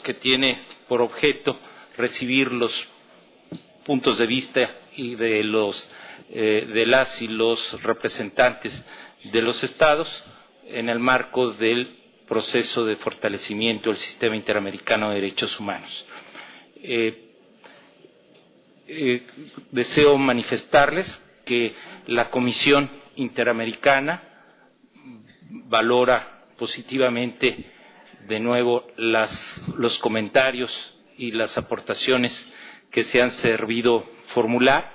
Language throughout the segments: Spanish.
que tiene por objeto recibir los puntos de vista y de las y los representantes de los estados en el marco del proceso de fortalecimiento del sistema interamericano de derechos humanos. Deseo manifestarles que la Comisión Interamericana valora positivamente de nuevo los comentarios y las aportaciones que se han servido formular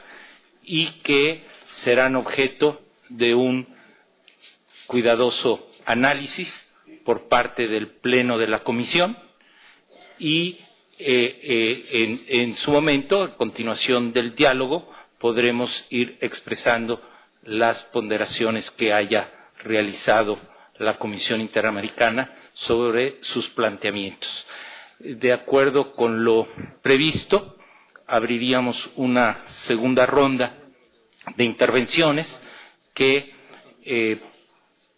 y que serán objeto de un cuidadoso análisis por parte del Pleno de la Comisión y en su momento, a continuación del diálogo, podremos ir expresando las ponderaciones que haya realizado la Comisión Interamericana sobre sus planteamientos. De acuerdo con lo previsto, abriríamos una segunda ronda de intervenciones que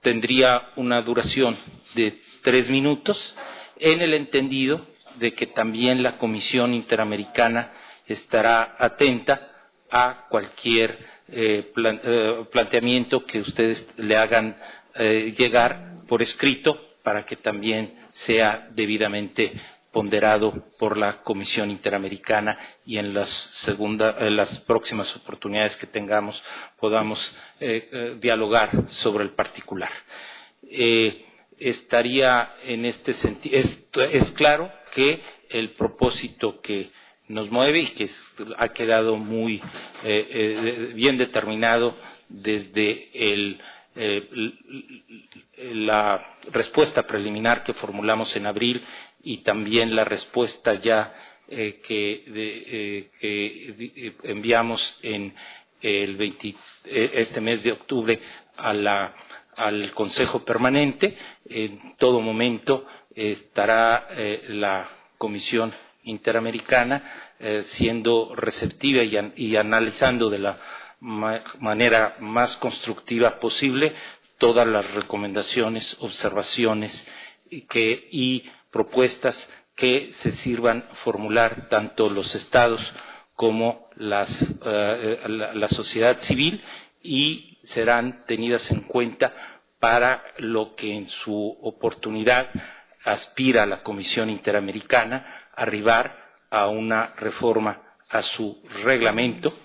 tendría una duración de 3 minutos, en el entendido de que también la Comisión Interamericana estará atenta a cualquier planteamiento que ustedes le hagan llegar por escrito para que también sea debidamente ponderado por la Comisión Interamericana y en las próximas oportunidades que tengamos podamos dialogar sobre el particular. Estaría en este sentido, es claro que el propósito que nos mueve y que ha quedado muy bien determinado desde la respuesta preliminar que formulamos en abril y también la respuesta ya que enviamos en este mes de octubre al Consejo Permanente. En todo momento estará la Comisión Interamericana siendo receptiva y analizando de la manera más constructiva posible todas las recomendaciones, observaciones y propuestas que se sirvan formular tanto los estados como la sociedad civil y serán tenidas en cuenta para lo que en su oportunidad aspira la Comisión Interamericana, arribar a una reforma a su reglamento,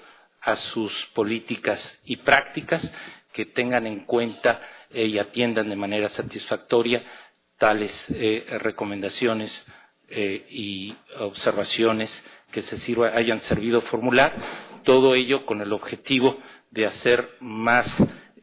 a sus políticas y prácticas que tengan en cuenta y atiendan de manera satisfactoria tales recomendaciones y observaciones que hayan servido formular, todo ello con el objetivo de hacer más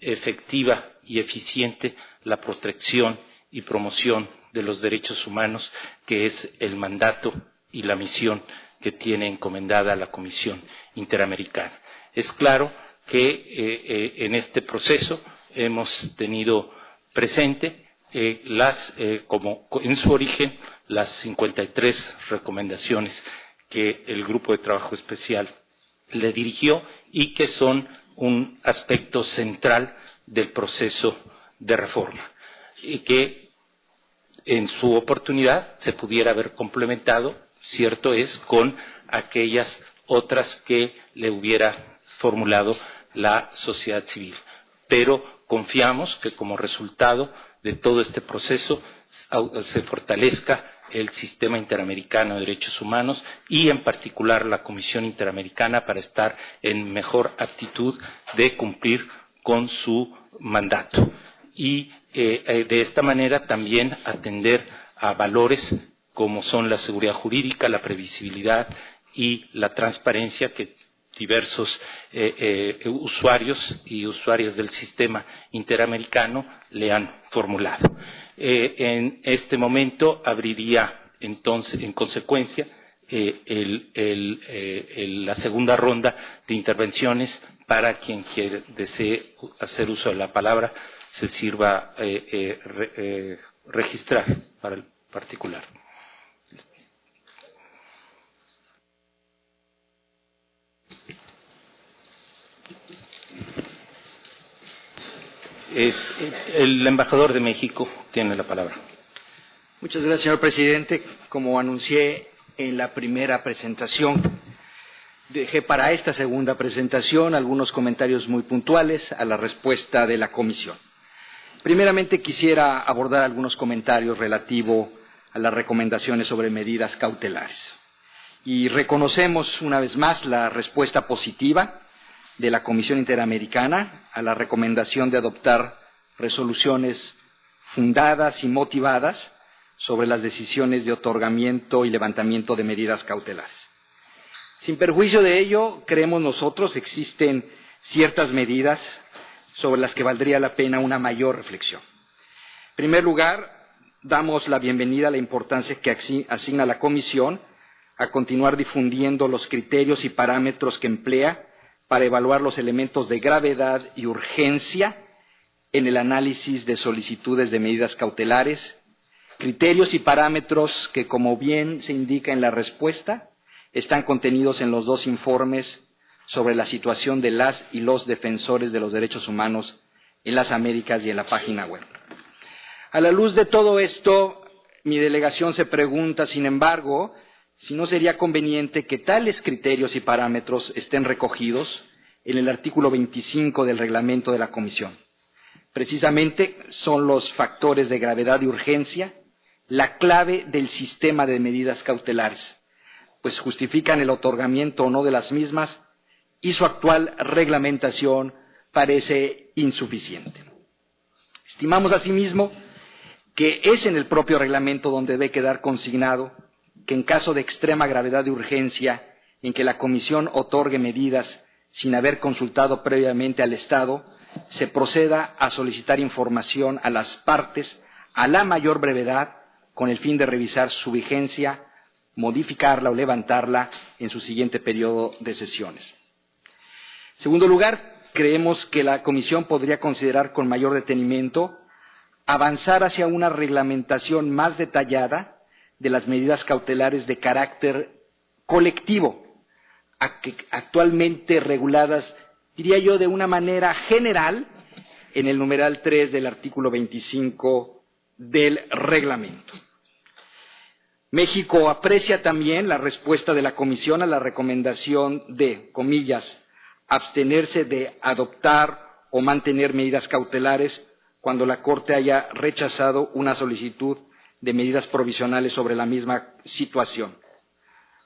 efectiva y eficiente la protección y promoción de los derechos humanos, que es el mandato y la misión que tiene encomendada la Comisión Interamericana. Es claro que en este proceso hemos tenido presente como en su origen las 53 recomendaciones que el Grupo de Trabajo Especial le dirigió y que son un aspecto central del proceso de reforma y que en su oportunidad se pudiera haber complementado, cierto es, con aquellas otras que le hubiera formulado la sociedad civil. Pero confiamos que como resultado de todo este proceso se fortalezca el sistema interamericano de derechos humanos y en particular la Comisión Interamericana para estar en mejor aptitud de cumplir con su mandato y de esta manera también atender a valores como son la seguridad jurídica, la previsibilidad y la transparencia que diversos usuarios y usuarias del sistema interamericano le han formulado. En este momento abriría entonces, en consecuencia, la segunda ronda de intervenciones para quien desee hacer uso de la palabra se sirva registrar para el particular. El embajador de México tiene la palabra. Muchas gracias, señor presidente. Como anuncié en la primera presentación, dejé para esta segunda presentación algunos comentarios muy puntuales a la respuesta de la comisión. Primeramente, quisiera abordar algunos comentarios relativos a las recomendaciones sobre medidas cautelares. Y reconocemos una vez más la respuesta positiva de la Comisión Interamericana a la recomendación de adoptar resoluciones fundadas y motivadas sobre las decisiones de otorgamiento y levantamiento de medidas cautelares. Sin perjuicio de ello, creemos nosotros existen ciertas medidas sobre las que valdría la pena una mayor reflexión. En primer lugar, damos la bienvenida a la importancia que asigna la Comisión a continuar difundiendo los criterios y parámetros que emplea para evaluar los elementos de gravedad y urgencia en el análisis de solicitudes de medidas cautelares, criterios y parámetros que, como bien se indica en la respuesta, están contenidos en los dos informes sobre la situación de las y los defensores de los derechos humanos en las Américas y en la página web. A la luz de todo esto, mi delegación se pregunta, sin embargo, si no sería conveniente que tales criterios y parámetros estén recogidos en el artículo 25 del reglamento de la Comisión. Precisamente son los factores de gravedad y urgencia la clave del sistema de medidas cautelares, pues justifican el otorgamiento o no de las mismas y su actual reglamentación parece insuficiente. Estimamos asimismo que es en el propio reglamento donde debe quedar consignado que en caso de extrema gravedad y urgencia en que la Comisión otorgue medidas sin haber consultado previamente al Estado, se proceda a solicitar información a las partes a la mayor brevedad con el fin de revisar su vigencia, modificarla o levantarla en su siguiente periodo de sesiones. En segundo lugar, creemos que la Comisión podría considerar con mayor detenimiento avanzar hacia una reglamentación más detallada de las medidas cautelares de carácter colectivo, actualmente reguladas, diría yo, de una manera general en el numeral 3 del artículo 25 del reglamento. México aprecia también la respuesta de la Comisión a la recomendación de, comillas, abstenerse de adoptar o mantener medidas cautelares cuando la Corte haya rechazado una solicitud de medidas provisionales sobre la misma situación.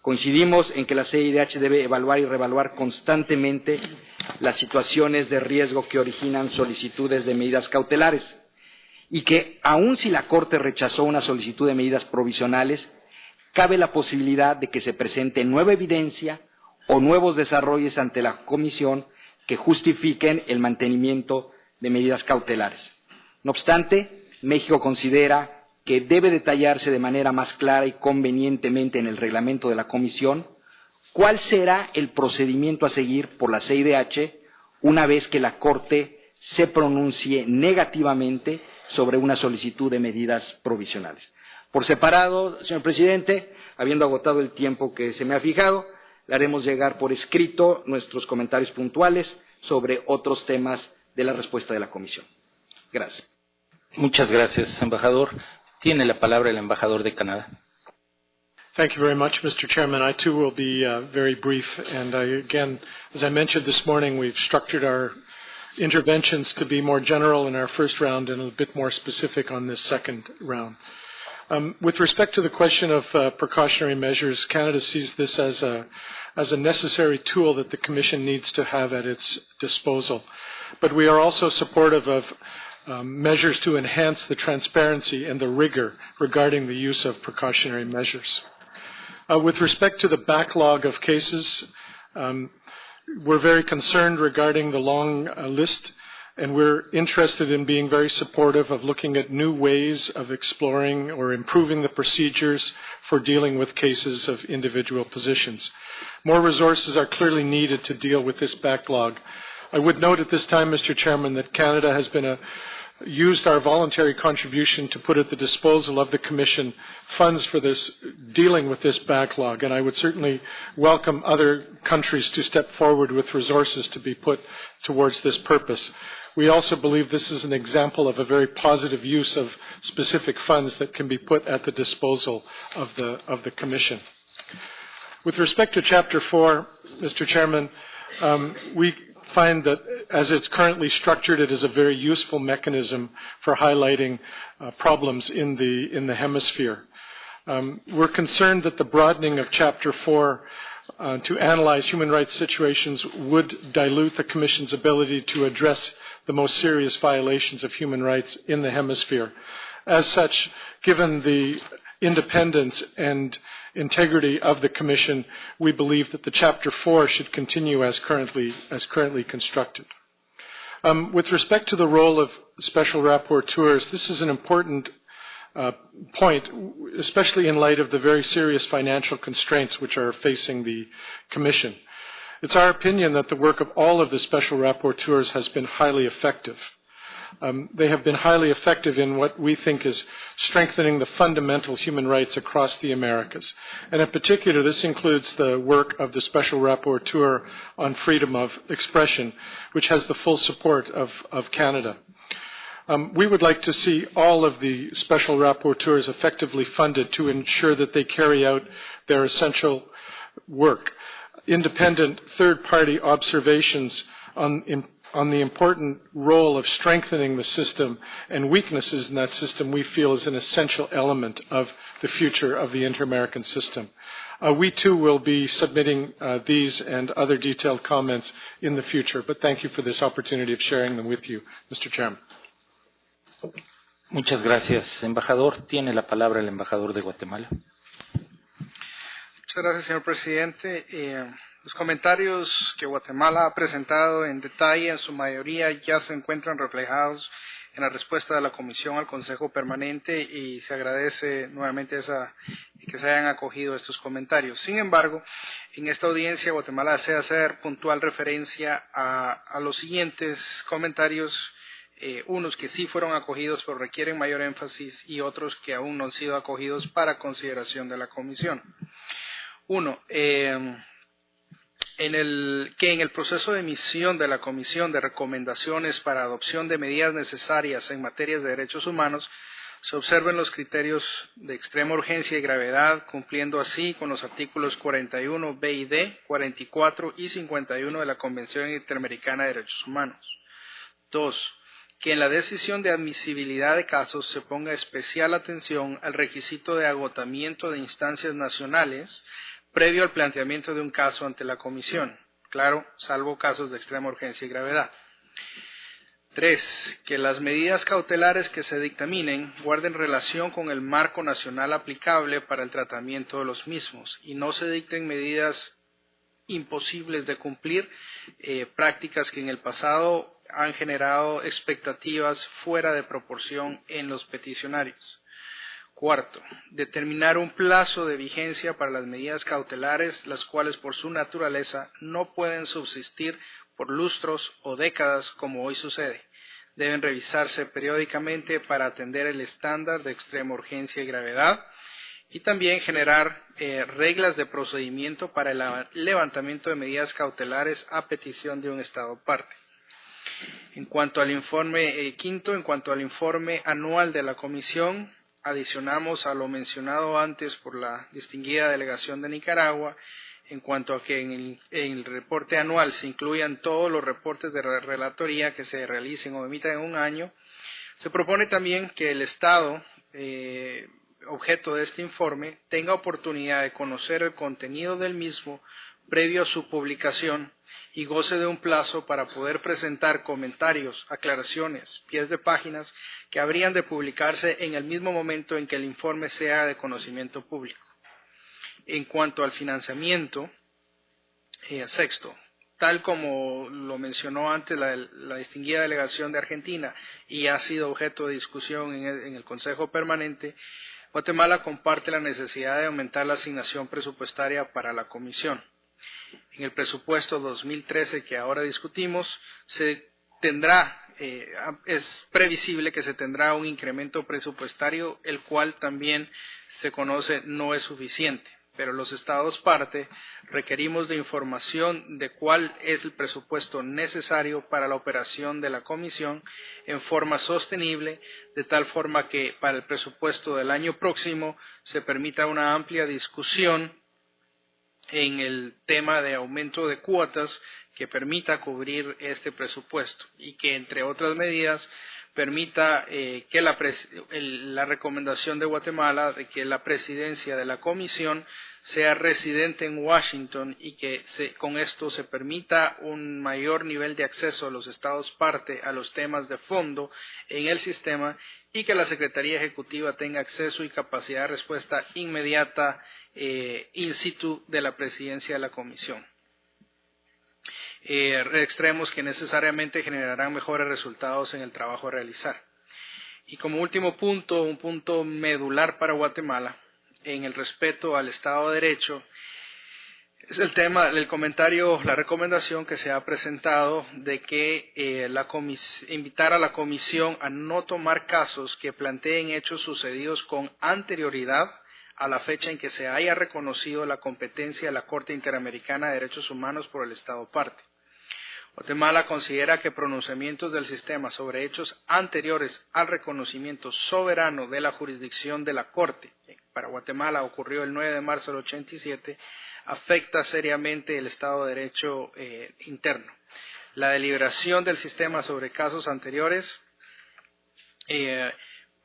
Coincidimos en que la CIDH debe evaluar y reevaluar constantemente las situaciones de riesgo que originan solicitudes de medidas cautelares y que, aun si la Corte rechazó una solicitud de medidas provisionales, cabe la posibilidad de que se presente nueva evidencia o nuevos desarrollos ante la Comisión que justifiquen el mantenimiento de medidas cautelares. No obstante, México considera que debe detallarse de manera más clara y convenientemente en el reglamento de la Comisión cuál será el procedimiento a seguir por la CIDH una vez que la Corte se pronuncie negativamente sobre una solicitud de medidas provisionales. Por separado, señor presidente, habiendo agotado el tiempo que se me ha fijado, le haremos llegar por escrito nuestros comentarios puntuales sobre otros temas de la respuesta de la Comisión. Gracias. Muchas gracias, embajador. Tiene la palabra el embajador de Canadá. Thank you very much, Mr. Chairman. I too will be very brief. And again, as I mentioned this morning, we've structured our interventions to be more general in our first round and a bit more specific on this second round. With respect to the question of precautionary measures, Canada sees this as a necessary tool that the Commission needs to have at its disposal. But we are also supportive of measures to enhance the transparency and the rigor regarding the use of precautionary measures. With respect to the backlog of cases, we're very concerned regarding the long list, and we're interested in being very supportive of looking at new ways of exploring or improving the procedures for dealing with cases of individual positions. More resources are clearly needed to deal with this backlog. I would note at this time, Mr. Chairman, that Canada has been used our voluntary contribution to put at the disposal of the Commission funds for this, dealing with this backlog, and I would certainly welcome other countries to step forward with resources to be put towards this purpose. We also believe this is an example of a very positive use of specific funds that can be put at the disposal of the Commission. With respect to Chapter 4, Mr. Chairman, we find that as it's currently structured, it is a very useful mechanism for highlighting problems in the hemisphere. We're concerned that the broadening of Chapter 4 to analyze human rights situations would dilute the Commission's ability to address the most serious violations of human rights in the hemisphere. As such, given the independence and integrity of the Commission, we believe that the Chapter 4 should continue as currently constructed. With respect to the role of special rapporteurs, this is an important point, especially in light of the very serious financial constraints which are facing the Commission. It's our opinion that the work of all of the special rapporteurs has been highly effective. They have been highly effective in what we think is strengthening the fundamental human rights across the Americas. And in particular, this includes the work of the Special Rapporteur on freedom of expression, which has the full support of Canada. We would like to see all of the Special Rapporteurs effectively funded to ensure that they carry out their essential work. Independent third-party observations on the important role of strengthening the system and weaknesses in that system we feel is an essential element of the future of the inter-American system. We too will be submitting these and other detailed comments in the future, but thank you for this opportunity of sharing them with you, Mr. Chairman. Muchas gracias, embajador. Tiene la palabra el embajador de Guatemala. Muchas gracias, señor presidente. Los comentarios que Guatemala ha presentado en detalle, en su mayoría, ya se encuentran reflejados en la respuesta de la Comisión al Consejo Permanente y se agradece nuevamente que se hayan acogido estos comentarios. Sin embargo, en esta audiencia, Guatemala desea hacer puntual referencia a los siguientes comentarios, unos que sí fueron acogidos pero requieren mayor énfasis y otros que aún no han sido acogidos para consideración de la Comisión. Uno, que en el proceso de emisión de la Comisión de recomendaciones para adopción de medidas necesarias en materias de derechos humanos, se observen los criterios de extrema urgencia y gravedad, cumpliendo así con los artículos 41 B y D, 44 y 51 de la Convención Interamericana de Derechos Humanos. 2. Que en la decisión de admisibilidad de casos se ponga especial atención al requisito de agotamiento de instancias nacionales previo al planteamiento de un caso ante la Comisión, claro, salvo casos de extrema urgencia y gravedad. 3. Que las medidas cautelares que se dictaminen guarden relación con el marco nacional aplicable para el tratamiento de los mismos y no se dicten medidas imposibles de cumplir, prácticas que en el pasado han generado expectativas fuera de proporción en los peticionarios. 4. Determinar un plazo de vigencia para las medidas cautelares, las cuales por su naturaleza no pueden subsistir por lustros o décadas como hoy sucede. Deben revisarse periódicamente para atender el estándar de extrema urgencia y gravedad y también generar reglas de procedimiento para el levantamiento de medidas cautelares a petición de un Estado parte. En cuanto al informe quinto, en cuanto al informe anual de la Comisión, adicionamos a lo mencionado antes por la distinguida delegación de Nicaragua, en cuanto a que en el reporte anual se incluyan todos los reportes de relatoría que se realicen o emitan en un año. Se propone también que el Estado, objeto de este informe, tenga oportunidad de conocer el contenido del mismo previo a su publicación y goce de un plazo para poder presentar comentarios, aclaraciones, pies de páginas que habrían de publicarse en el mismo momento en que el informe sea de conocimiento público. En cuanto al financiamiento, sexto, tal como lo mencionó antes la distinguida delegación de Argentina y ha sido objeto de discusión en el Consejo Permanente, Guatemala comparte la necesidad de aumentar la asignación presupuestaria para la Comisión. En el presupuesto 2013 que ahora discutimos, es previsible que se tendrá un incremento presupuestario, el cual también se conoce no es suficiente. pero los Estados parte requerimos de información de cuál es el presupuesto necesario para la operación de la Comisión en forma sostenible, de tal forma que para el presupuesto del año próximo se permita una amplia discusión en el tema de aumento de cuotas que permita cubrir este presupuesto y que, entre otras medidas, permita que la recomendación de Guatemala de que la presidencia de la Comisión sea residente en Washington y que con esto se permita un mayor nivel de acceso a los Estados parte a los temas de fondo en el sistema y que la Secretaría Ejecutiva tenga acceso y capacidad de respuesta inmediata in situ de la presidencia de la Comisión. Extremos que necesariamente generarán mejores resultados en el trabajo a realizar. Y como último punto, un punto medular para Guatemala, en el respeto al Estado de Derecho, es el tema, el comentario, la recomendación que se ha presentado de que invitar a la Comisión a no tomar casos que planteen hechos sucedidos con anterioridad a la fecha en que se haya reconocido la competencia de la Corte Interamericana de Derechos Humanos por el Estado parte. Guatemala considera que pronunciamientos del sistema sobre hechos anteriores al reconocimiento soberano de la jurisdicción de la Corte, que para Guatemala ocurrió el 9 de marzo del 87, afecta seriamente el Estado de Derecho interno. La deliberación del sistema sobre casos anteriores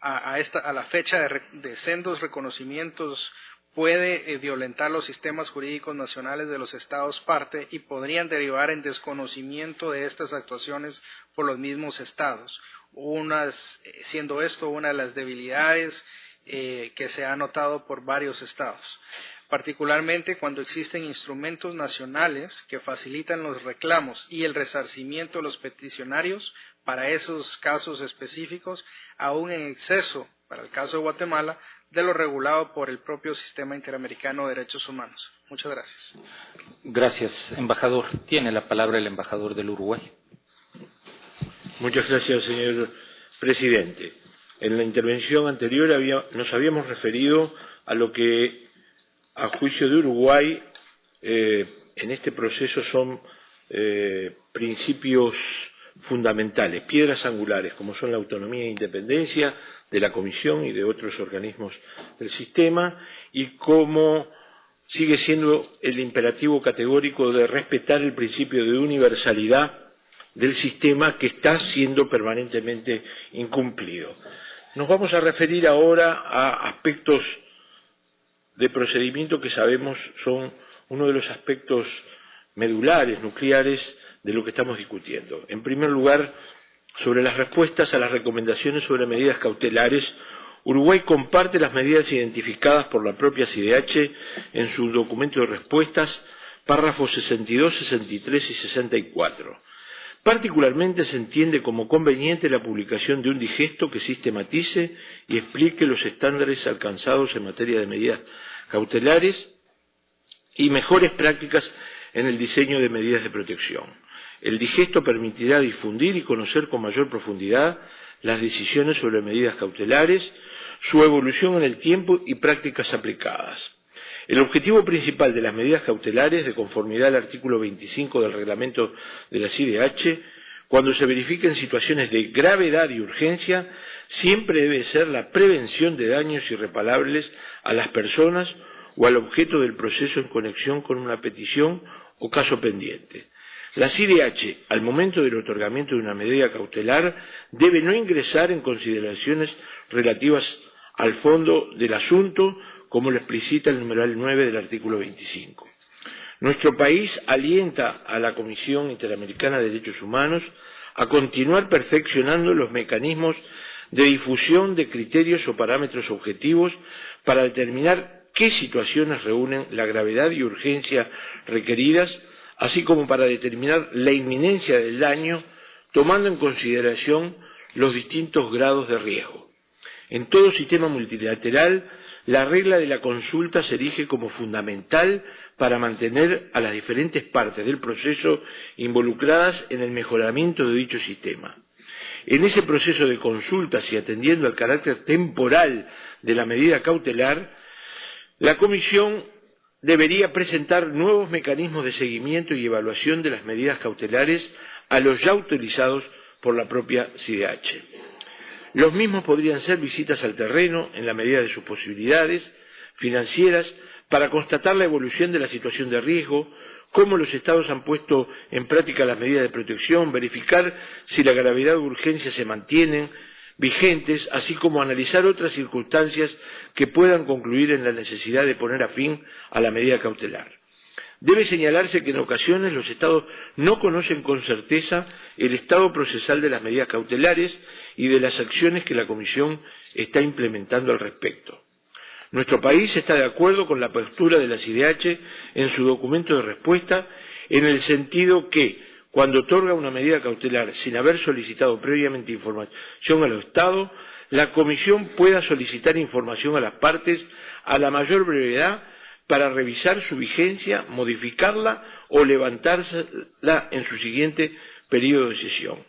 a la fecha de sendos reconocimientos puede violentar los sistemas jurídicos nacionales de los Estados parte y podrían derivar en desconocimiento de estas actuaciones por los mismos Estados, siendo esto una de las debilidades que se ha notado por varios Estados, particularmente cuando existen instrumentos nacionales que facilitan los reclamos y el resarcimiento de los peticionarios para esos casos específicos, aún en exceso, para el caso de Guatemala, de lo regulado por el propio Sistema Interamericano de Derechos Humanos. Muchas gracias. Gracias, embajador. Tiene la palabra el embajador del Uruguay. Muchas gracias, señor presidente. En la intervención anterior nos habíamos referido a lo que, a juicio de Uruguay, en este proceso son principios fundamentales, piedras angulares, como son la autonomía e independencia de la Comisión y de otros organismos del sistema, y cómo sigue siendo el imperativo categórico de respetar el principio de universalidad del sistema que está siendo permanentemente incumplido. Nos vamos a referir ahora a aspectos de procedimiento que sabemos son uno de los aspectos medulares, nucleares, de lo que estamos discutiendo. En primer lugar, sobre las respuestas a las recomendaciones sobre medidas cautelares, Uruguay comparte las medidas identificadas por la propia CIDH en su documento de respuestas, párrafos 62, 63 y 64. Particularmente se entiende como conveniente la publicación de un digesto que sistematice y explique los estándares alcanzados en materia de medidas cautelares y mejores prácticas en el diseño de medidas de protección. El digesto permitirá difundir y conocer con mayor profundidad las decisiones sobre medidas cautelares, su evolución en el tiempo y prácticas aplicadas. El objetivo principal de las medidas cautelares, de conformidad al artículo 25 del reglamento de la CIDH, cuando se verifiquen situaciones de gravedad y urgencia, siempre debe ser la prevención de daños irreparables a las personas o al objeto del proceso en conexión con una petición o caso pendiente. La CIDH, al momento del otorgamiento de una medida cautelar, debe no ingresar en consideraciones relativas al fondo del asunto, como lo explicita el numeral 9 del artículo 25. Nuestro país alienta a la Comisión Interamericana de Derechos Humanos a continuar perfeccionando los mecanismos de difusión de criterios o parámetros objetivos para determinar qué situaciones reúnen la gravedad y urgencia requeridas, así como para determinar la inminencia del daño, tomando en consideración los distintos grados de riesgo. En todo sistema multilateral, la regla de la consulta se erige como fundamental para mantener a las diferentes partes del proceso involucradas en el mejoramiento de dicho sistema. En ese proceso de consultas y atendiendo al carácter temporal de la medida cautelar, la Comisión debería presentar nuevos mecanismos de seguimiento y evaluación de las medidas cautelares a los ya utilizados por la propia CIDH. Los mismos podrían ser visitas al terreno, en la medida de sus posibilidades financieras, para constatar la evolución de la situación de riesgo, cómo los Estados han puesto en práctica las medidas de protección, verificar si la gravedad o urgencia se mantienen vigentes, así como analizar otras circunstancias que puedan concluir en la necesidad de poner a fin a la medida cautelar. Debe señalarse que en ocasiones los Estados no conocen con certeza el estado procesal de las medidas cautelares y de las acciones que la Comisión está implementando al respecto. Nuestro país está de acuerdo con la postura de la CIDH en su documento de respuesta, en el sentido que, cuando otorga una medida cautelar sin haber solicitado previamente información a los Estados, la Comisión pueda solicitar información a las partes a la mayor brevedad para revisar su vigencia, modificarla o levantársela en su siguiente periodo de sesión.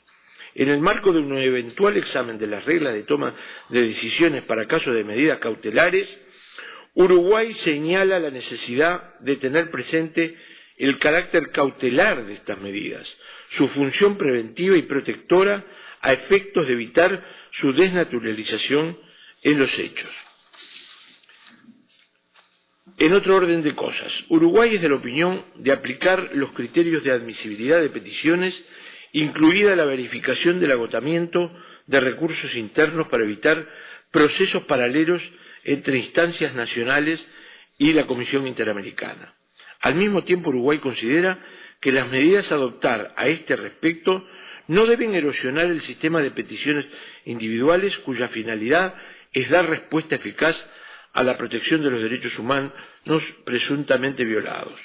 En el marco de un eventual examen de las reglas de toma de decisiones para casos de medidas cautelares, Uruguay señala la necesidad de tener presente el carácter cautelar de estas medidas, su función preventiva y protectora a efectos de evitar su desnaturalización en los hechos. En otro orden de cosas, Uruguay es de la opinión de aplicar los criterios de admisibilidad de peticiones, incluida la verificación del agotamiento de recursos internos para evitar procesos paralelos entre instancias nacionales y la Comisión Interamericana. Al mismo tiempo, Uruguay considera que las medidas a adoptar a este respecto no deben erosionar el sistema de peticiones individuales cuya finalidad es dar respuesta eficaz a la protección de los derechos humanos presuntamente violados.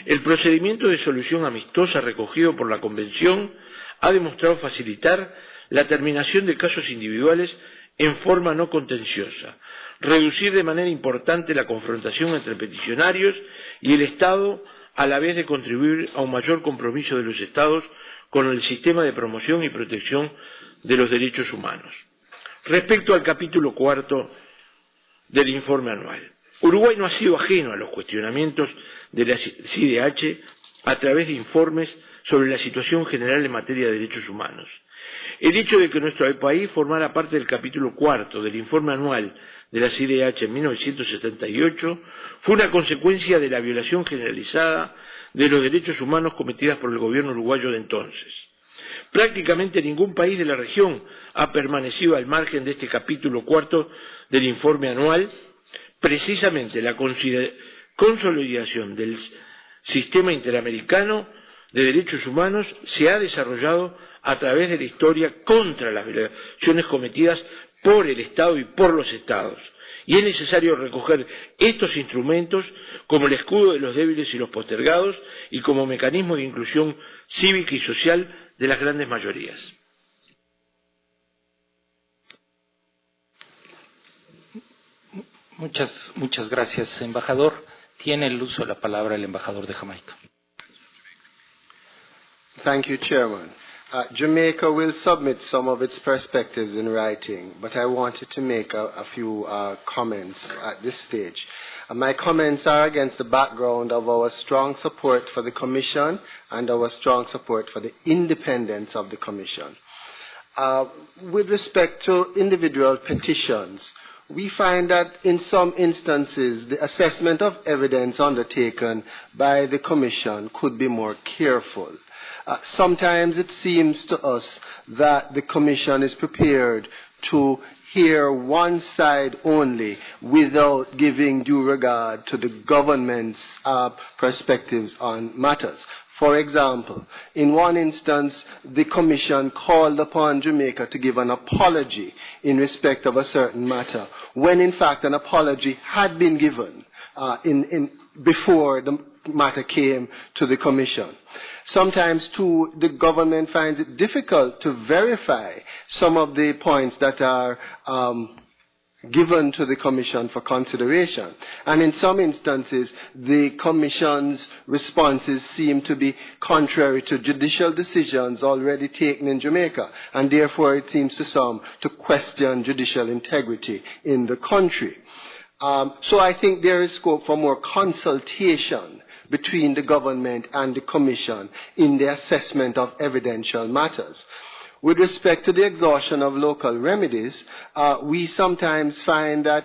El procedimiento de solución amistosa recogido por la Convención ha demostrado facilitar la terminación de casos individuales en forma no contenciosa, reducir de manera importante la confrontación entre peticionarios y el Estado, a la vez de contribuir a un mayor compromiso de los Estados con el sistema de promoción y protección de los derechos humanos. Respecto al capítulo 4 del informe anual, Uruguay no ha sido ajeno a los cuestionamientos de la CIDH a través de informes sobre la situación general en materia de derechos humanos. El hecho de que nuestro país formara parte del capítulo 4 del informe anual de la CIDH en 1978 fue una consecuencia de la violación generalizada de los derechos humanos cometidas por el gobierno uruguayo de entonces. Prácticamente ningún país de la región ha permanecido al margen de este capítulo 4 del informe anual. Precisamente la consolidación del sistema interamericano de derechos humanos se ha desarrollado a través de la historia contra las violaciones cometidas por el Estado y por los Estados. Y es necesario recoger estos instrumentos como el escudo de los débiles y los postergados y como mecanismo de inclusión cívica y social de las grandes mayorías. Muchas gracias, embajador. Tiene el uso de la palabra el embajador de Jamaica. Thank you, Chairman. Jamaica will submit some of its perspectives in writing, but I wanted to make a few comments at this stage. My comments are against the background of our strong support for the Commission and our strong support for the independence of the Commission. With respect to individual petitions, we find that in some instances the assessment of evidence undertaken by the Commission could be more careful. Sometimes it seems to us that the Commission is prepared to hear one side only without giving due regard to the government's perspectives on matters. For example, in one instance, the Commission called upon Jamaica to give an apology in respect of a certain matter, when in fact an apology had been given before the matter came to the Commission. Sometimes, too, the government finds it difficult to verify some of the points that are given to the Commission for consideration. And in some instances, the Commission's responses seem to be contrary to judicial decisions already taken in Jamaica, and therefore it seems to some to question judicial integrity in the country. So I think there is scope for more consultation between the government and the Commission in the assessment of evidential matters. With respect to the exhaustion of local remedies, we sometimes find that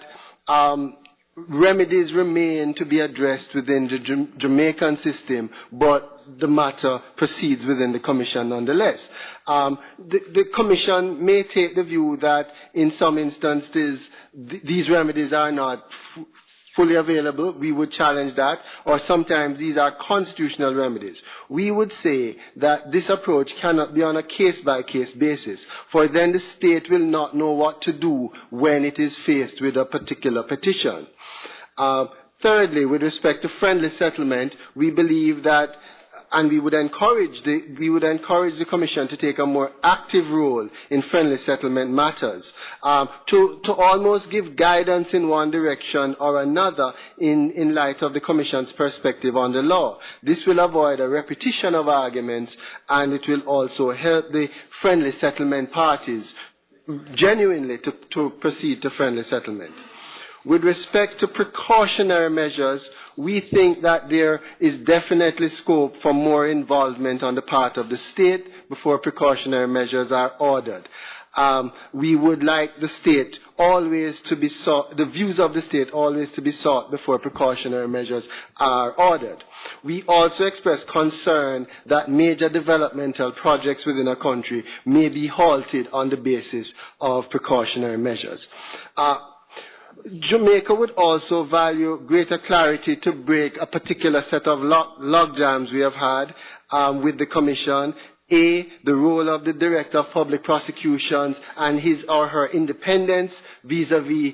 remedies remain to be addressed within the Jamaican system, but the matter proceeds within the Commission nonetheless. The Commission may take the view that in some instances these remedies are not fully available. We would challenge that, or sometimes these are constitutional remedies. We would say that this approach cannot be on a case-by-case basis, for then the state will not know what to do when it is faced with a particular petition. Thirdly, with respect to friendly settlement, we believe that, and we would encourage the Commission to take a more active role in friendly settlement matters, to almost give guidance in one direction or another in light of the Commission's perspective on the law. This will avoid a repetition of arguments, and it will also help the friendly settlement parties genuinely to proceed to friendly settlement. With respect to precautionary measures, we think that there is definitely scope for more involvement on the part of the state before precautionary measures are ordered. We would like the state always to be sought, the views of the state always to be sought before precautionary measures are ordered. We also express concern that major developmental projects within a country may be halted on the basis of precautionary measures. Jamaica would also value greater clarity to break a particular set of logjams we have had with the Commission. A, the role of the Director of Public Prosecutions and his or her independence vis-à-vis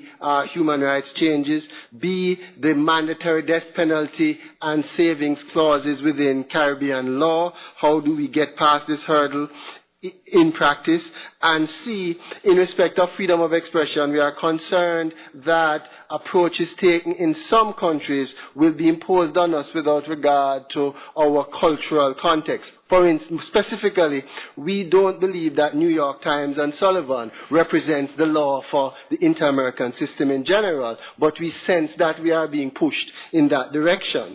human rights changes. B, the mandatory death penalty and savings clauses within Caribbean law. How do we get past this hurdle in practice? And C, in respect of freedom of expression, we are concerned that approaches taken in some countries will be imposed on us without regard to our cultural context. For instance, specifically, we don't believe that New York Times and Sullivan represents the law for the inter-American system in general, but we sense that we are being pushed in that direction.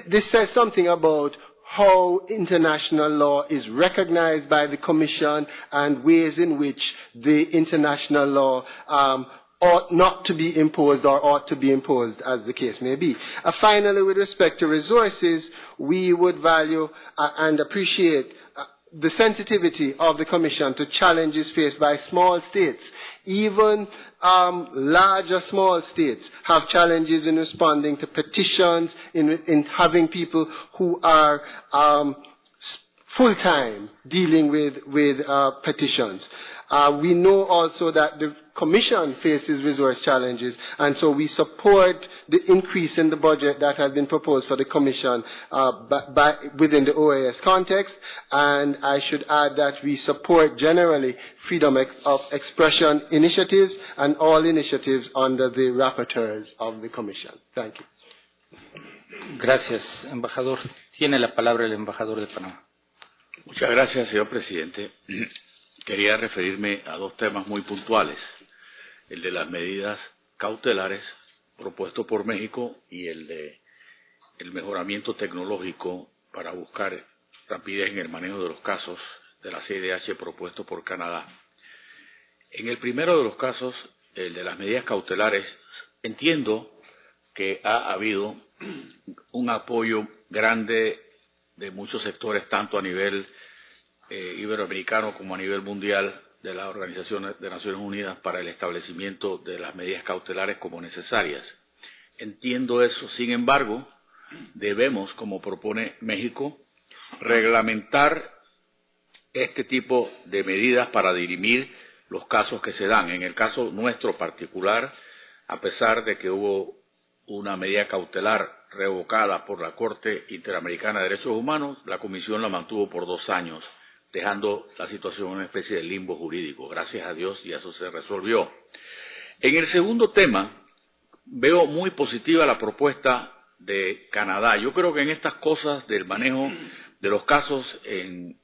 This says something about how international law is recognized by the Commission and ways in which the international law ought not to be imposed or ought to be imposed, as the case may be. Finally, with respect to resources, we would value and appreciate the sensitivity of the Commission to challenges faced by small states. Even larger small states have challenges in responding to petitions, in having people who are full-time dealing with petitions. We know also that the Commission faces resource challenges, and so we support the increase in the budget that has been proposed for the Commission within the OAS context, and I should add that we support generally freedom of expression initiatives and all initiatives under the rapporteurs of the Commission. Thank you. Gracias, embajador. Tiene la palabra el embajador de Panamá. Muchas gracias, señor presidente. Quería referirme a dos temas muy puntuales, el de las medidas cautelares propuesto por México y el de el mejoramiento tecnológico para buscar rapidez en el manejo de los casos de la CIDH propuesto por Canadá. En el primero de los casos, el de las medidas cautelares, entiendo que ha habido un apoyo grande de muchos sectores, tanto a nivel iberoamericano como a nivel mundial, de la Organización de Naciones Unidas para el establecimiento de las medidas cautelares como necesarias. Entiendo eso, sin embargo, debemos, como propone México, reglamentar este tipo de medidas para dirimir los casos que se dan. En el caso nuestro particular, a pesar de que hubo una medida cautelar revocada por la Corte Interamericana de Derechos Humanos, la Comisión la mantuvo por 2 años, dejando la situación en una especie de limbo jurídico. Gracias a Dios, y eso se resolvió. En el segundo tema, veo muy positiva la propuesta de Canadá. Yo creo que en estas cosas del manejo de los casos, en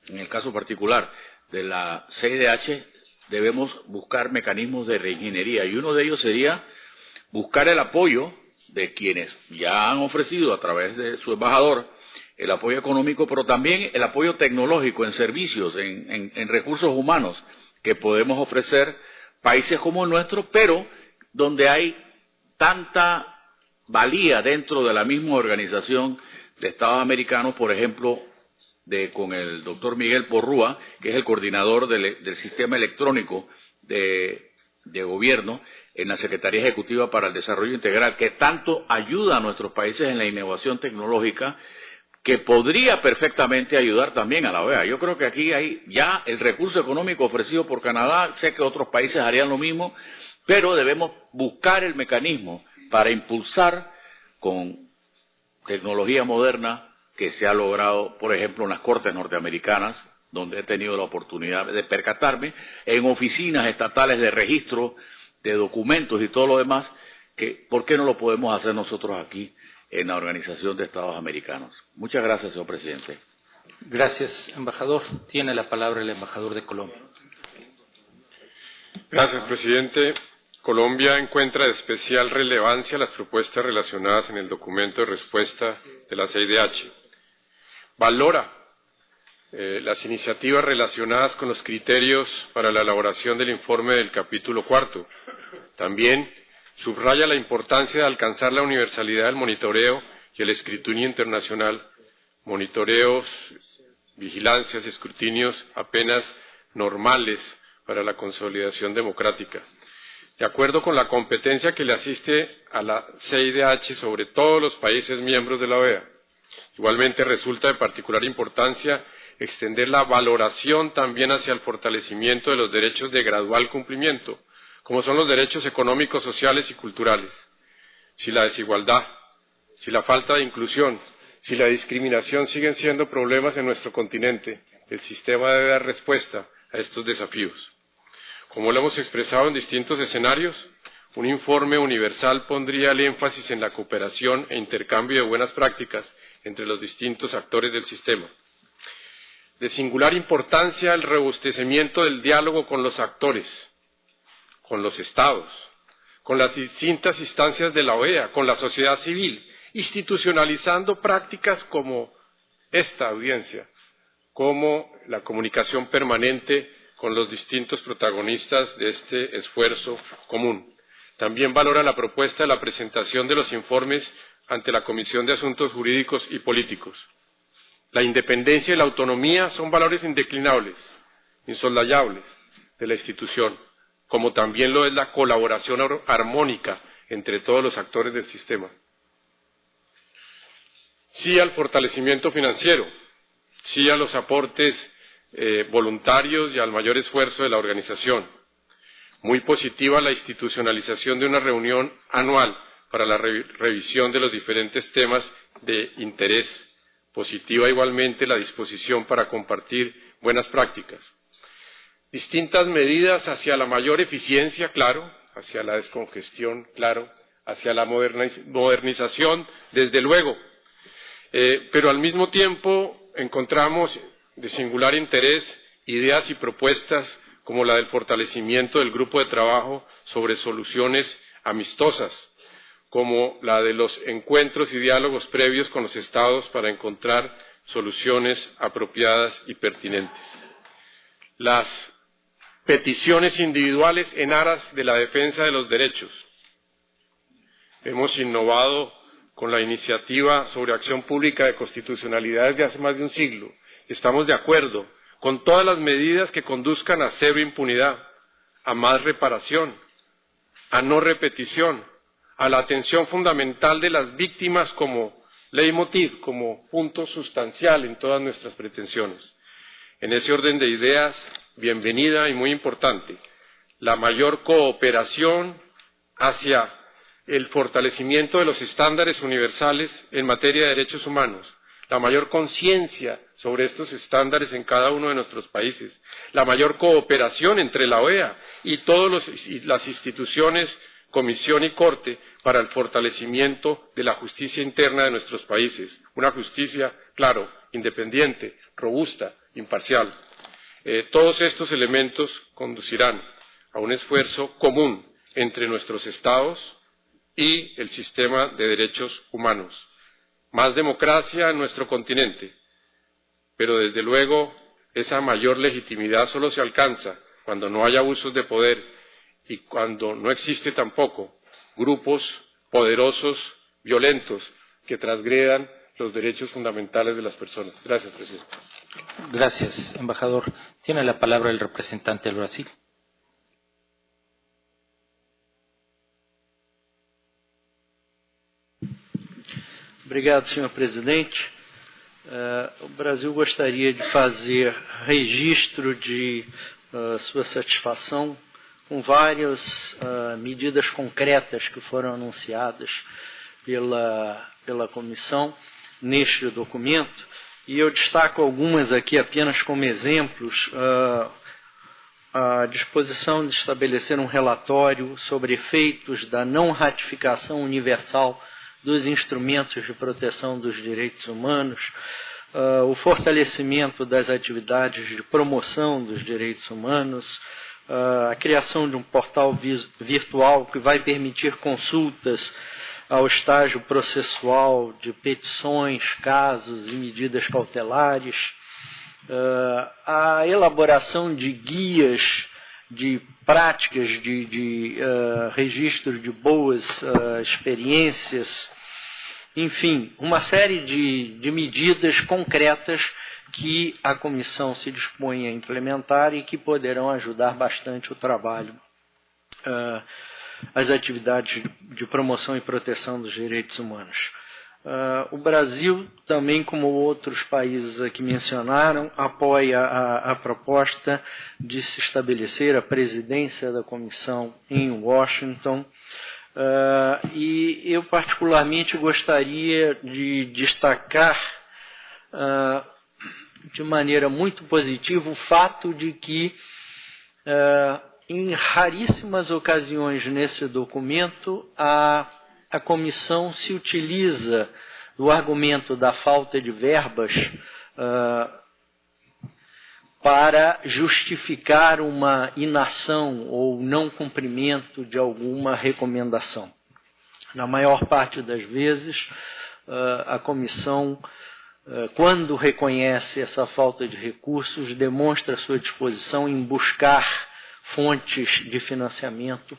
el caso particular de la CIDH, debemos buscar mecanismos de reingeniería, y uno de ellos sería buscar el apoyo de quienes ya han ofrecido a través de su embajador el apoyo económico, pero también el apoyo tecnológico en servicios, en recursos humanos que podemos ofrecer países como el nuestro, pero donde hay tanta valía dentro de la misma organización de Estados Americanos, por ejemplo, con el doctor Miguel Porrúa, que es el coordinador del sistema electrónico de gobierno en la Secretaría Ejecutiva para el Desarrollo Integral, que tanto ayuda a nuestros países en la innovación tecnológica, que podría perfectamente ayudar también a la OEA. Yo creo que aquí hay ya el recurso económico ofrecido por Canadá, sé que otros países harían lo mismo, pero debemos buscar el mecanismo para impulsar con tecnología moderna que se ha logrado, por ejemplo, en las Cortes norteamericanas, donde he tenido la oportunidad de percatarme, en oficinas estatales de registro de documentos y todo lo demás, que ¿por qué no lo podemos hacer nosotros aquí en la Organización de Estados Americanos? Muchas gracias, señor presidente. Gracias, embajador. Tiene la palabra el embajador de Colombia. Gracias, presidente. Colombia encuentra de especial relevancia las propuestas relacionadas en el documento de respuesta de la CIDH. Valora las iniciativas relacionadas con los criterios para la elaboración del informe del capítulo 4. También subraya la importancia de alcanzar la universalidad del monitoreo y el escrutinio internacional, monitoreos, vigilancias, escrutinios apenas normales para la consolidación democrática. De acuerdo con la competencia que le asiste a la CIDH sobre todos los países miembros de la OEA, igualmente resulta de particular importancia extender la valoración también hacia el fortalecimiento de los derechos de gradual cumplimiento, como son los derechos económicos, sociales y culturales. Si la desigualdad, si la falta de inclusión, si la discriminación siguen siendo problemas en nuestro continente, el sistema debe dar respuesta a estos desafíos. Como lo hemos expresado en distintos escenarios, un informe universal pondría el énfasis en la cooperación e intercambio de buenas prácticas entre los distintos actores del sistema. De singular importancia el robustecimiento del diálogo con los actores, con los estados, con las distintas instancias de la OEA, con la sociedad civil, institucionalizando prácticas como esta audiencia, como la comunicación permanente con los distintos protagonistas de este esfuerzo común. También valora la propuesta de la presentación de los informes ante la Comisión de Asuntos Jurídicos y Políticos. La independencia y la autonomía son valores indeclinables, insoslayables de la institución, como también lo es la colaboración armónica entre todos los actores del sistema. Sí al fortalecimiento financiero, sí a los aportes voluntarios y al mayor esfuerzo de la organización. Muy positiva la institucionalización de una reunión anual para la revisión de los diferentes temas de interés. Positiva igualmente la disposición para compartir buenas prácticas. Distintas medidas hacia la mayor eficiencia, claro, hacia la descongestión, claro, hacia la modernización, desde luego. Pero al mismo tiempo encontramos de singular interés ideas y propuestas como la del fortalecimiento del grupo de trabajo sobre soluciones amistosas, como la de los encuentros y diálogos previos con los estados para encontrar soluciones apropiadas y pertinentes. Las peticiones individuales en aras de la defensa de los derechos. Hemos innovado con la iniciativa sobre acción pública de constitucionalidad desde hace más de un siglo. Estamos de acuerdo con todas las medidas que conduzcan a cero impunidad, a más reparación, a no repetición, a la atención fundamental de las víctimas como leitmotiv, como punto sustancial en todas nuestras pretensiones. En ese orden de ideas, bienvenida y muy importante, la mayor cooperación hacia el fortalecimiento de los estándares universales en materia de derechos humanos, la mayor conciencia sobre estos estándares en cada uno de nuestros países, la mayor cooperación entre la OEA y todas las instituciones, Comisión y Corte, para el fortalecimiento de la justicia interna de nuestros países, una justicia, claro, independiente, robusta, imparcial. Todos estos elementos conducirán a un esfuerzo común entre nuestros Estados y el sistema de derechos humanos. Más democracia en nuestro continente, pero desde luego esa mayor legitimidad solo se alcanza cuando no hay abusos de poder y cuando no existe tampoco grupos poderosos, violentos, que transgredan los derechos fundamentales de las personas. Gracias, presidente. Gracias, embajador. Tiene la palabra el representante del Brasil. Obrigado, senhor presidente. O Brasil gostaria de fazer registro de sua satisfação com várias medidas concretas que foram anunciadas pela comissão neste documento, e eu destaco algumas aqui apenas como exemplos. A disposição de estabelecer um relatório sobre efeitos da não ratificação universal dos instrumentos de proteção dos direitos humanos, o fortalecimento das atividades de promoção dos direitos humanos, a criação de um portal virtual que vai permitir consultas ao estágio processual de petições, casos e medidas cautelares, a elaboração de guias de práticas, de registro de boas experiências, enfim, uma série de medidas concretas que a comissão se dispõe a implementar e que poderão ajudar bastante o trabalho, as atividades de promoção e proteção dos direitos humanos. O Brasil, também como outros países aqui mencionaram, apoia a proposta de se estabelecer a presidência da comissão em Washington, e eu particularmente gostaria de destacar de maneira muito positiva o fato de que em raríssimas ocasiões nesse documento a comissão se utiliza do argumento da falta de verbas para justificar uma inação ou não cumprimento de alguma recomendação. Na maior parte das vezes, a comissão, quando reconhece essa falta de recursos, demonstra sua disposição em buscar fontes de financiamento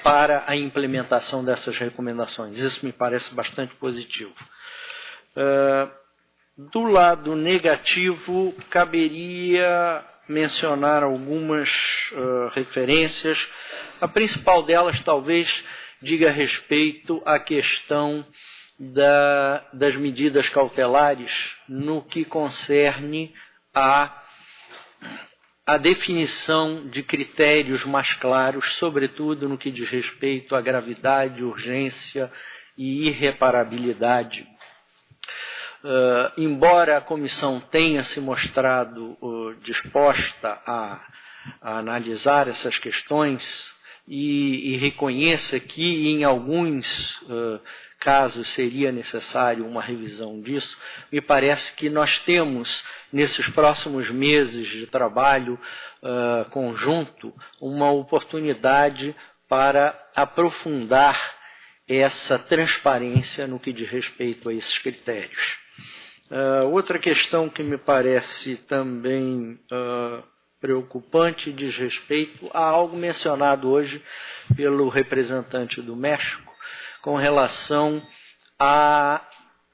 para a implementação dessas recomendações. Isso me parece bastante positivo. Do lado negativo, caberia mencionar algumas referências. A principal delas talvez diga respeito à questão das medidas cautelares no que concerne a definição de critérios mais claros, sobretudo no que diz respeito à gravidade, urgência e irreparabilidade. Embora a comissão tenha se mostrado disposta a analisar essas questões e reconheça que em alguns casos seria necessário uma revisão disso, me parece que nós temos, nesses próximos meses de trabalho conjunto, uma oportunidade para aprofundar essa transparência no que diz respeito a esses critérios. Outra questão que me parece também preocupante diz respeito a algo mencionado hoje pelo representante do México, com relação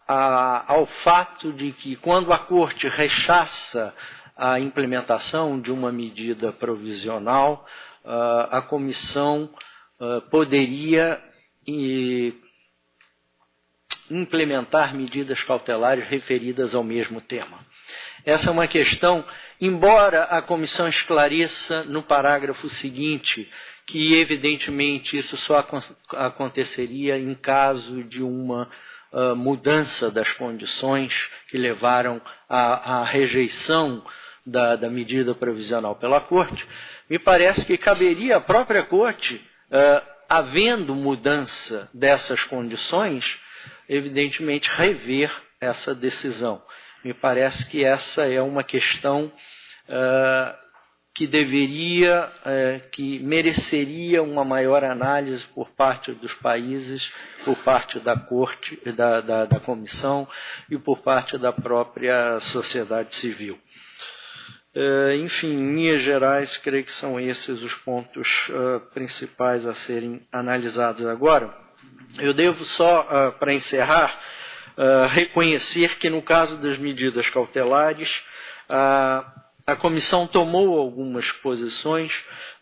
ao fato de que, quando a Corte rechaça a implementação de uma medida provisional, a comissão poderia implementar medidas cautelares referidas ao mesmo tema. Essa é uma questão, embora a comissão esclareça no parágrafo seguinte que, evidentemente, isso só aconteceria em caso de uma mudança das condições que levaram à rejeição da medida provisional pela Corte, me parece que caberia à própria Corte, havendo mudança dessas condições, evidentemente rever essa decisão. Me parece que essa é uma questão que deveria, que mereceria uma maior análise por parte dos países, por parte da Corte, da Comissão e por parte da própria sociedade civil. Enfim, em linhas gerais, creio que são esses os pontos principais a serem analisados agora. Eu devo só, para encerrar, reconhecer que no caso das medidas cautelares, a Comissão tomou algumas posições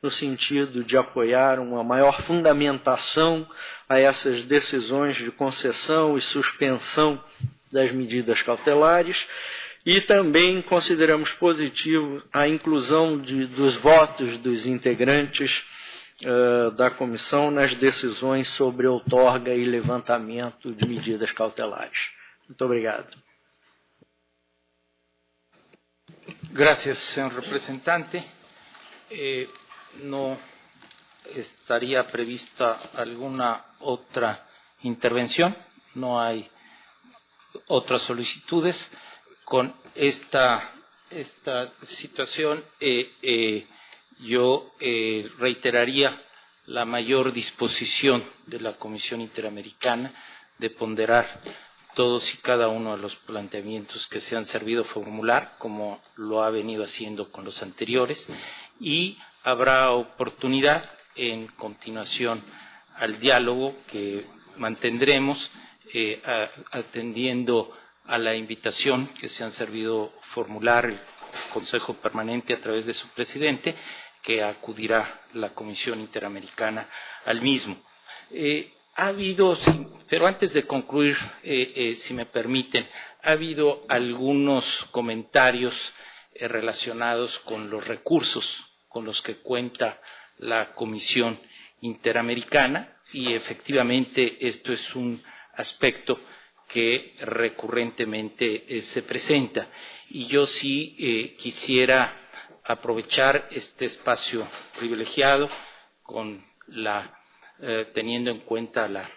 no sentido de apoiar uma maior fundamentação a essas decisões de concessão e suspensão das medidas cautelares e também consideramos positivo a inclusão dos votos dos integrantes da Comissão nas decisões sobre outorga e levantamento de medidas cautelares. Muito obrigado. Gracias, señor representante. No estaría prevista alguna otra intervención. No hay otras solicitudes. Con esta situación, yo reiteraría la mayor disposición de la Comisión Interamericana de ponderar todos y cada uno de los planteamientos que se han servido formular, como lo ha venido haciendo con los anteriores, y habrá oportunidad en continuación al diálogo que mantendremos atendiendo a la invitación que se han servido formular el Consejo Permanente a través de su presidente, que acudirá la Comisión Interamericana al mismo. Ha habido, pero antes de concluir, si me permiten, ha habido algunos comentarios relacionados con los recursos con los que cuenta la Comisión Interamericana, y efectivamente esto es un aspecto que recurrentemente se presenta. Y yo sí quisiera aprovechar este espacio privilegiado teniendo en cuenta la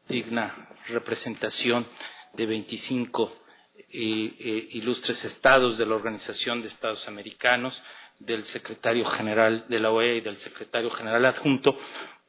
digna representación de 25 ilustres estados de la Organización de Estados Americanos, del secretario general de la OEA y del secretario general adjunto,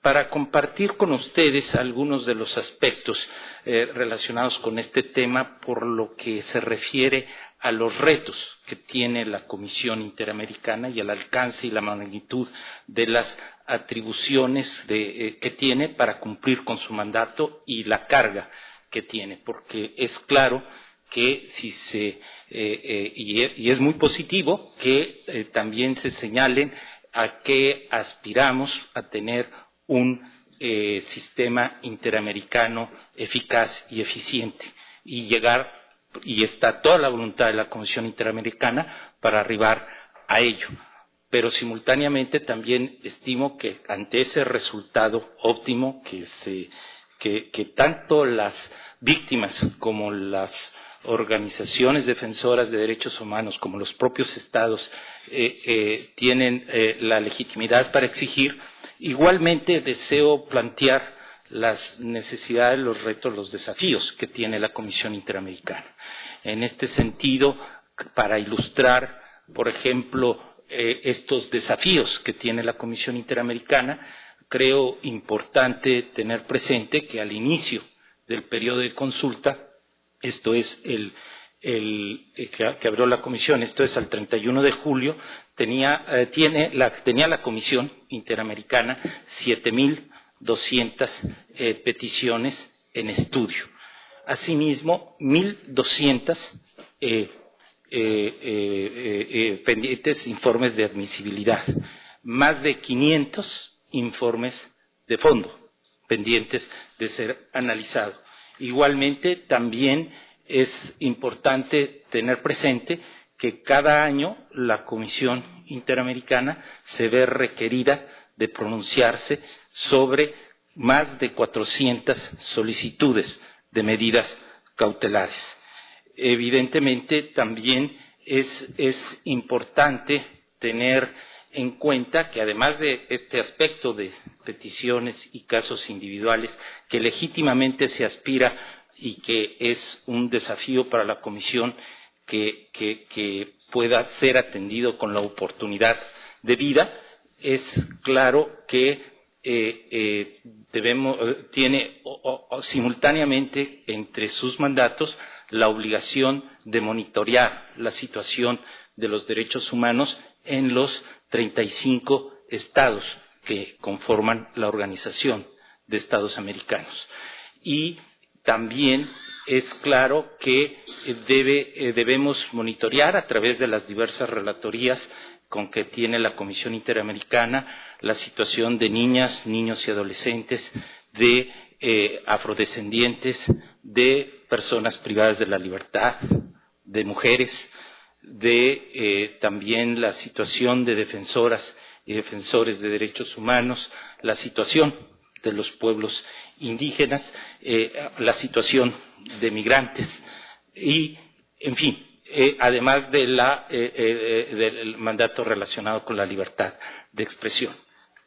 para compartir con ustedes algunos de los aspectos relacionados con este tema por lo que se refiere a los retos que tiene la Comisión Interamericana y al alcance y la magnitud de las atribuciones que tiene para cumplir con su mandato y la carga que tiene, porque es claro que y es muy positivo que también se señalen a que aspiramos a tener un sistema interamericano eficaz y eficiente, y está toda la voluntad de la Comisión Interamericana para arribar a ello. Pero simultáneamente también estimo que ante ese resultado óptimo que tanto las víctimas como las organizaciones defensoras de derechos humanos como los propios estados tienen la legitimidad para exigir, igualmente deseo plantear las necesidades, los retos, los desafíos que tiene la Comisión Interamericana. En este sentido, para ilustrar, por ejemplo, estos desafíos que tiene la Comisión Interamericana, creo importante tener presente que al inicio del periodo de consulta, esto es que abrió la Comisión, esto es al 31 de julio, tenía la Comisión Interamericana 7.200 peticiones en estudio. Asimismo, 1.200 pendientes informes de admisibilidad, más de 500 informes de fondo pendientes de ser analizados. Igualmente, también es importante tener presente que cada año la Comisión Interamericana se ve requerida de pronunciarse sobre más de 400 solicitudes de medidas cautelares. Evidentemente, también es importante tener en cuenta que además de este aspecto de peticiones y casos individuales que legítimamente se aspira y que es un desafío para la Comisión que pueda ser atendido con la oportunidad debida. Es claro que tiene simultáneamente entre sus mandatos la obligación de monitorear la situación de los derechos humanos en los 35 estados que conforman la Organización de Estados Americanos. Y también es claro que debemos monitorear a través de las diversas relatorías con que tiene la Comisión Interamericana la situación de niñas, niños y adolescentes, de afrodescendientes, de personas privadas de la libertad, de mujeres, de también la situación de defensoras y defensores de derechos humanos, la situación de los pueblos indígenas, la situación de migrantes y, en fin, además de del mandato relacionado con la libertad de expresión.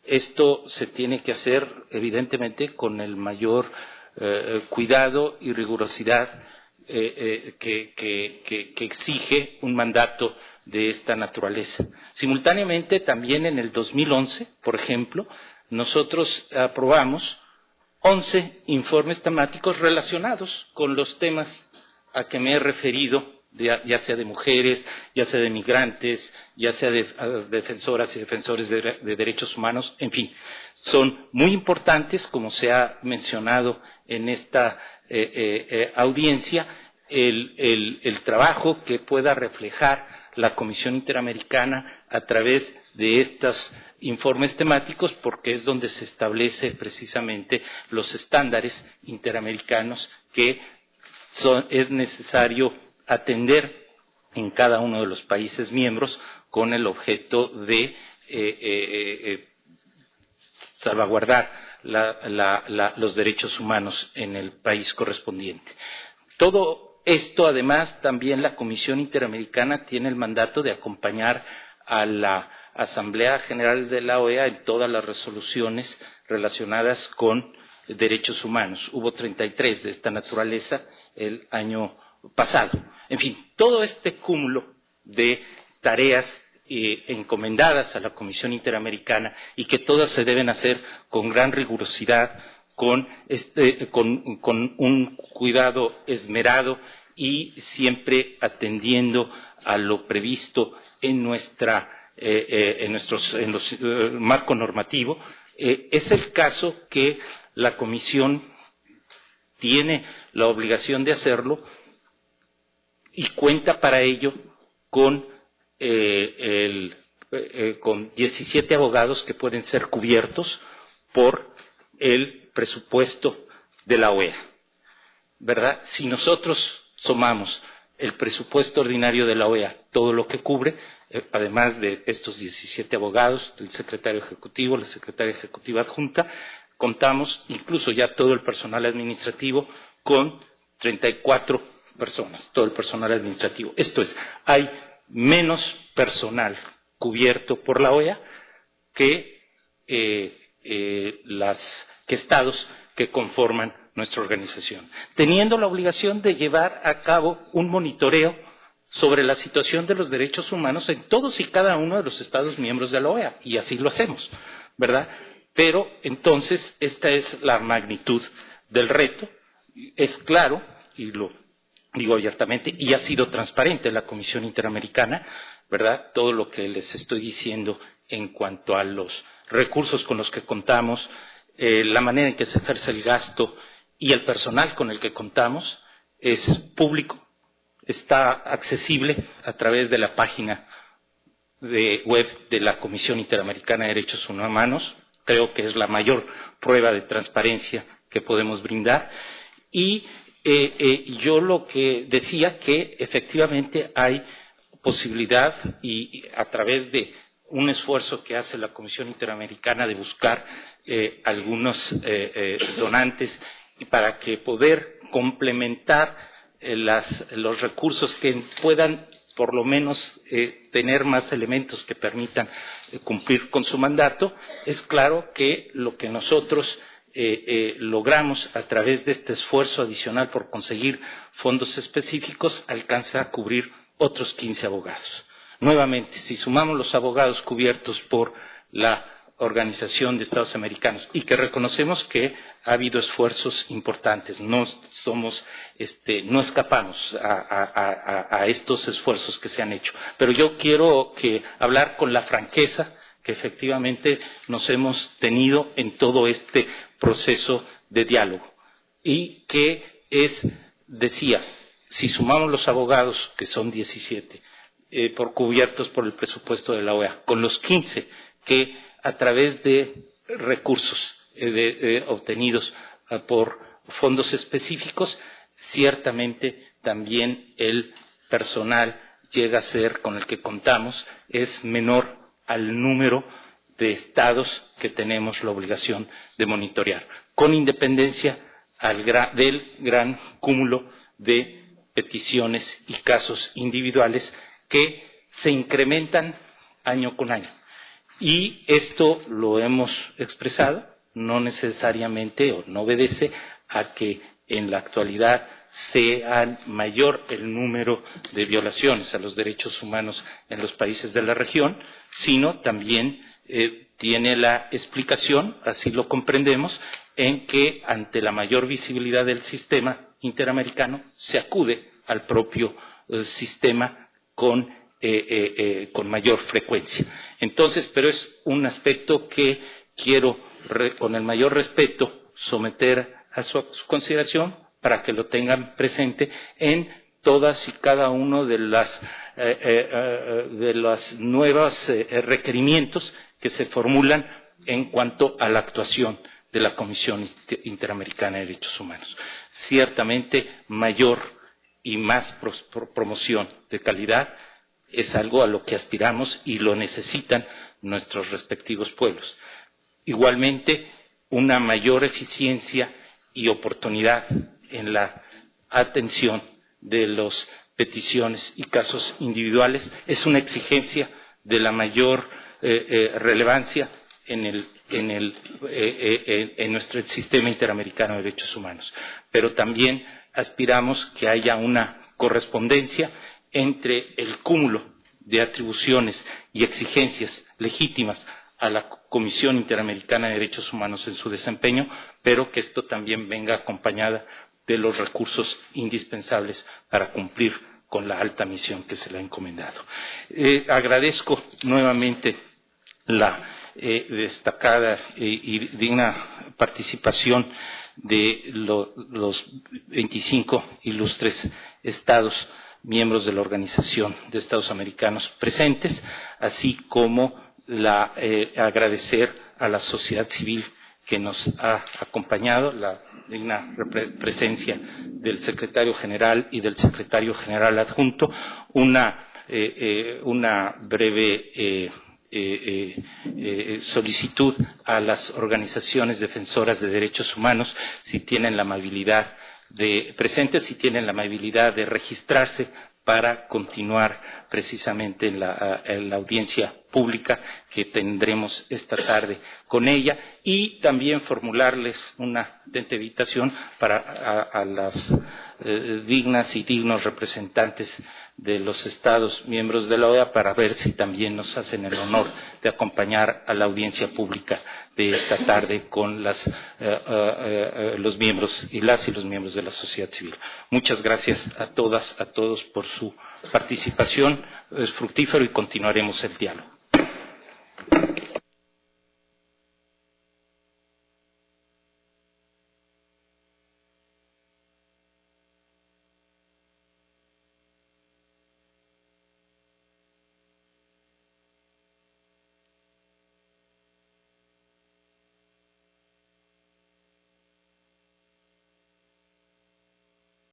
Esto se tiene que hacer, evidentemente, con el mayor cuidado y rigurosidad que exige un mandato de esta naturaleza. Simultáneamente, también en el 2011, por ejemplo, nosotros aprobamos 11 informes temáticos relacionados con los temas a que me he referido, ya sea de mujeres, ya sea de migrantes, ya sea de defensoras y defensores de derechos humanos, en fin, son muy importantes, como se ha mencionado en esta audiencia, el trabajo que pueda reflejar la Comisión Interamericana a través de estos informes temáticos, porque es donde se establece precisamente los estándares interamericanos que es necesario atender en cada uno de los países miembros con el objeto de salvaguardar los derechos humanos en el país correspondiente. Todo esto, además, también la Comisión Interamericana tiene el mandato de acompañar a la Asamblea General de la OEA en todas las resoluciones relacionadas con derechos humanos. Hubo 33 de esta naturaleza el año pasado. En fin, todo este cúmulo de tareas encomendadas a la Comisión Interamericana y que todas se deben hacer con gran rigurosidad, con un cuidado esmerado y siempre atendiendo a lo previsto en nuestro marco normativo. Es el caso que la Comisión tiene la obligación de hacerlo y cuenta para ello con 17 abogados que pueden ser cubiertos por el presupuesto de la OEA, ¿verdad? Si nosotros sumamos el presupuesto ordinario de la OEA, todo lo que cubre, además de estos 17 abogados, el secretario ejecutivo, la secretaria ejecutiva adjunta, contamos incluso ya todo el personal administrativo con 34 personas, todo el personal administrativo. Esto es, hay menos personal cubierto por la OEA que estados que conforman nuestra organización, teniendo la obligación de llevar a cabo un monitoreo sobre la situación de los derechos humanos en todos y cada uno de los estados miembros de la OEA, y así lo hacemos, ¿verdad? Pero entonces esta es la magnitud del reto. Es claro, y lo digo abiertamente, y ha sido transparente la Comisión Interamericana, ¿verdad? Todo lo que les estoy diciendo en cuanto a los recursos con los que contamos, la manera en que se ejerce el gasto y el personal con el que contamos es público, está accesible a través de la página web de la Comisión Interamericana de Derechos Humanos. Creo que es la mayor prueba de transparencia que podemos brindar. Y yo lo que decía que efectivamente hay posibilidad y a través de un esfuerzo que hace la Comisión Interamericana de buscar algunos donantes y para que poder complementar los recursos que puedan por lo menos tener más elementos que permitan cumplir con su mandato. Es claro que lo que nosotros logramos a través de este esfuerzo adicional por conseguir fondos específicos alcanza a cubrir otros 15 abogados. nuevamente, si sumamos los abogados cubiertos por la Organización de Estados Americanos y que reconocemos que ha habido esfuerzos importantes, no escapamos a estos esfuerzos que se han hecho. Pero yo quiero hablar con la franqueza que efectivamente nos hemos tenido en todo este proceso de diálogo y que decía, si sumamos los abogados, que son 17, cubiertos por el presupuesto de la OEA, con los 15 que a través de recursos obtenidos por fondos específicos, ciertamente también el personal llega a ser, con el que contamos, es menor al número de estados que tenemos la obligación de monitorear, con independencia del gran cúmulo de peticiones y casos individuales que se incrementan año con año. Y esto lo hemos expresado, no necesariamente o no obedece a que en la actualidad sea mayor el número de violaciones a los derechos humanos en los países de la región, sino también tiene la explicación, así lo comprendemos, en que ante la mayor visibilidad del sistema interamericano se acude al propio sistema con mayor frecuencia. Entonces, pero es un aspecto que quiero, con el mayor respeto, someter a su consideración para que lo tengan presente en todas y cada uno de los nuevos requerimientos que se formulan en cuanto a la actuación de la Comisión Interamericana de Derechos Humanos. Ciertamente, mayor y más promoción de calidad es algo a lo que aspiramos y lo necesitan nuestros respectivos pueblos. Igualmente, una mayor eficiencia y oportunidad en la atención de las peticiones y casos individuales es una exigencia de la mayor relevancia en nuestro sistema interamericano de derechos humanos. Pero también aspiramos que haya una correspondencia entre el cúmulo de atribuciones y exigencias legítimas a la Comisión Interamericana de Derechos Humanos en su desempeño, pero que esto también venga acompañada de los recursos indispensables para cumplir con la alta misión que se le ha encomendado. Agradezco nuevamente la destacada y digna participación de los 25 ilustres estados miembros de la Organización de Estados Americanos presentes, así como agradecer a la sociedad civil que nos ha acompañado, la digna presencia del secretario general y del secretario general adjunto, una breve solicitud a las organizaciones defensoras de derechos humanos, si tienen la amabilidad de registrarse para continuar precisamente en la audiencia pública que tendremos esta tarde con ella, y también formularles una atenta invitación a las dignas y dignos representantes de los Estados miembros de la OEA para ver si también nos hacen el honor de acompañar a la audiencia pública de esta tarde con los miembros y los miembros de la sociedad civil. Muchas gracias a todas, a todos por su participación. Es fructífero y continuaremos el diálogo.